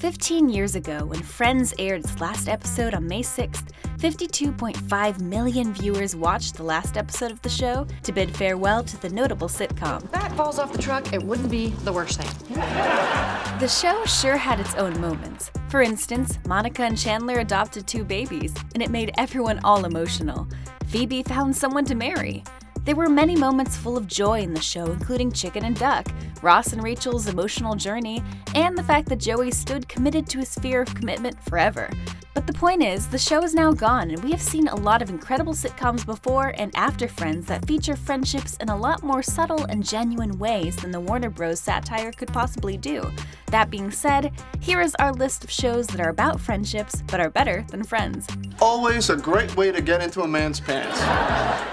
15 years ago, when Friends aired its last episode on May 6th, 52.5 million viewers watched the last episode of the show to bid farewell to the notable sitcom. If that falls off the truck, it wouldn't be the worst thing. The show sure had its own moments. For instance, Monica and Chandler adopted 2 babies, and it made everyone all emotional. Phoebe found someone to marry. There were many moments full of joy in the show, including Chicken and Duck, Ross and Rachel's emotional journey, and the fact that Joey stood committed to his fear of commitment forever. But the point is, the show is now gone, and we have seen a lot of incredible sitcoms before and after Friends that feature friendships in a lot more subtle and genuine ways than the Warner Bros. Satire could possibly do. That being said, here is our list of shows that are about friendships but are better than Friends. Always a great way to get into a man's pants.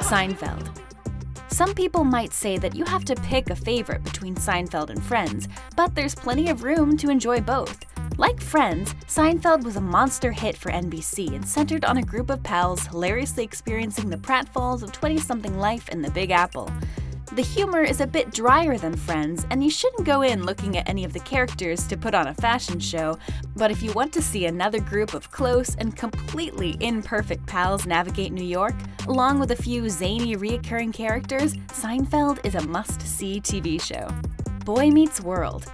Seinfeld. Some people might say that you have to pick a favorite between Seinfeld and Friends, but there's plenty of room to enjoy both. Like Friends, Seinfeld was a monster hit for NBC and centered on a group of pals hilariously experiencing the pratfalls of 20-something life in the Big Apple. The humor is a bit drier than Friends, and you shouldn't go in looking at any of the characters to put on a fashion show, but if you want to see another group of close and completely imperfect pals navigate New York, along with a few zany reoccurring characters, Seinfeld is a must-see TV show. Boy Meets World.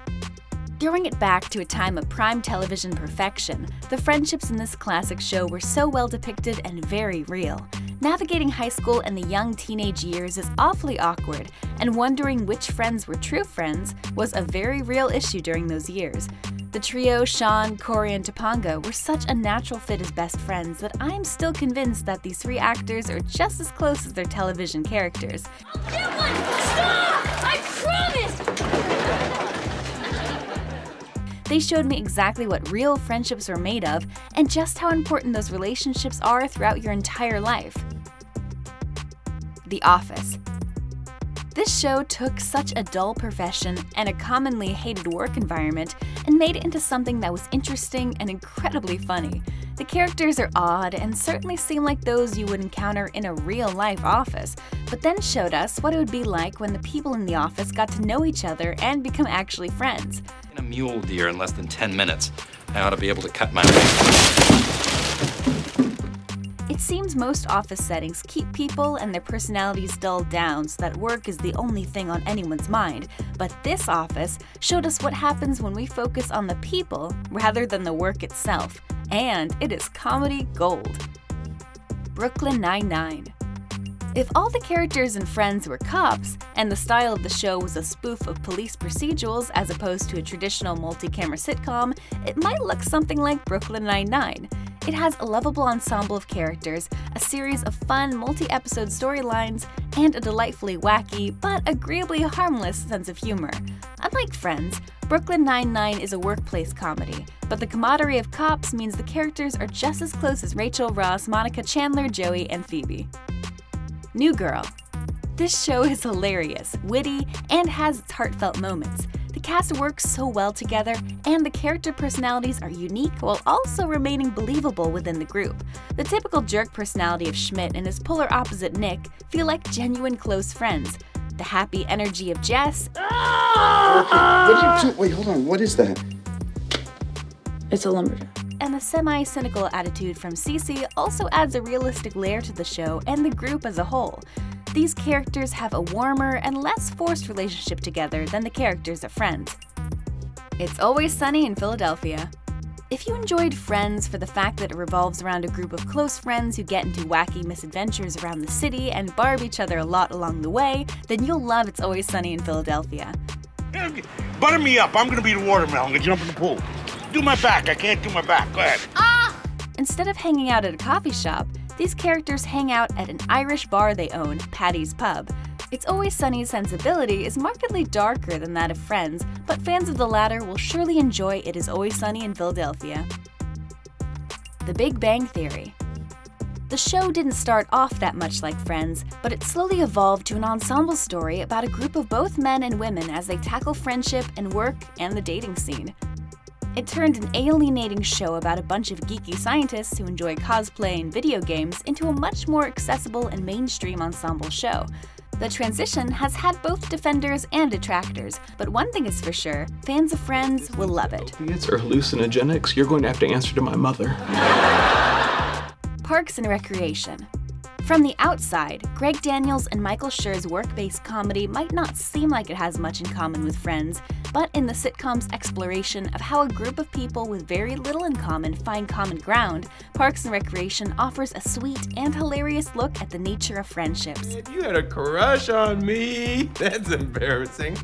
Throwing it back to a time of prime television perfection, the friendships in this classic show were so well depicted and very real. Navigating high school and the young teenage years is awfully awkward, and wondering which friends were true friends was a very real issue during those years. The trio Sean, Corey, and Topanga were such a natural fit as best friends that I am still convinced that these 3 actors are just as close as their television characters. I'll get one! Stop! I promise! They showed me exactly what real friendships are made of and just how important those relationships are throughout your entire life. The Office. This show took such a dull profession and a commonly hated work environment and made it into something that was interesting and incredibly funny. The characters are odd and certainly seem like those you would encounter in a real-life office, but then showed us what it would be like when the people in the office got to know each other and become actually friends. A mule deer in less than 10 minutes. I ought to be able to cut my It seems most office settings keep people and their personalities dulled down so that work is the only thing on anyone's mind, but this office showed us what happens when we focus on the people rather than the work itself, and it is comedy gold. Brooklyn Nine-Nine. If all the characters in Friends were cops, and the style of the show was a spoof of police procedurals as opposed to a traditional multi-camera sitcom, it might look something like Brooklyn Nine-Nine. It has a lovable ensemble of characters, a series of fun multi-episode storylines, and a delightfully wacky but agreeably harmless sense of humor. Unlike Friends, Brooklyn Nine-Nine is a workplace comedy, but the camaraderie of cops means the characters are just as close as Rachel, Ross, Monica, Chandler, Joey, and Phoebe. New Girl. This show is hilarious, witty, and has its heartfelt moments. The cast works so well together, and the character personalities are unique while also remaining believable within the group. The typical jerk personality of Schmidt and his polar opposite Nick feel like genuine close friends. The happy energy of Jess What are you doing? Wait, hold on. What is that? It's a lumberjack. and the semi-cynical attitude from Cece also adds a realistic layer to the show and the group as a whole. These characters have a warmer and less forced relationship together than the characters of Friends. It's Always Sunny in Philadelphia. If you enjoyed Friends for the fact that it revolves around a group of close friends who get into wacky misadventures around the city and barb each other a lot along the way, then you'll love It's Always Sunny in Philadelphia. Butter me up. I'm gonna be the watermelon. I'm gonna jump in the pool. Do my back. I can't do my back. Go ahead. Instead of hanging out at a coffee shop, these characters hang out at an Irish bar they own, Paddy's Pub. It's Always Sunny's sensibility is markedly darker than that of Friends, but fans of the latter will surely enjoy It Is Always Sunny in Philadelphia. The Big Bang Theory. The show didn't start off that much like Friends, but it slowly evolved to an ensemble story about a group of both men and women as they tackle friendship and work and the dating scene. It turned an alienating show about a bunch of geeky scientists who enjoy cosplay and video games into a much more accessible and mainstream ensemble show. The transition has had both defenders and detractors, but one thing is for sure, fans of Friends will love it. Opiates or hallucinogenics, you're going to have to answer to my mother. Parks and Recreation. From the outside, Greg Daniels and Michael Schur's work-based comedy might not seem like it has much in common with Friends, but in the sitcom's exploration of how a group of people with very little in common find common ground, Parks and Recreation offers a sweet and hilarious look at the nature of friendships. You had a crush on me. That's embarrassing.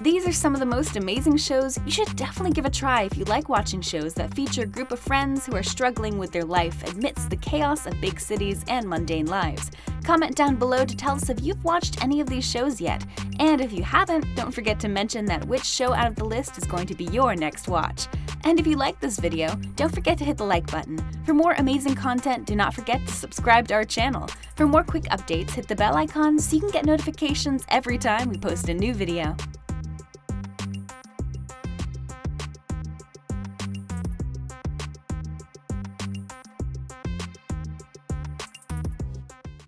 These are some of the most amazing shows you should definitely give a try if you like watching shows that feature a group of friends who are struggling with their life amidst the chaos of big cities and mundane lives. Comment down below to tell us if you've watched any of these shows yet. And if you haven't, don't forget to mention that which show out of the list is going to be your next watch. And if you like this video, don't forget to hit the like button. For more amazing content, do not forget to subscribe to our channel. For more quick updates, hit the bell icon so you can get notifications every time we post a new video.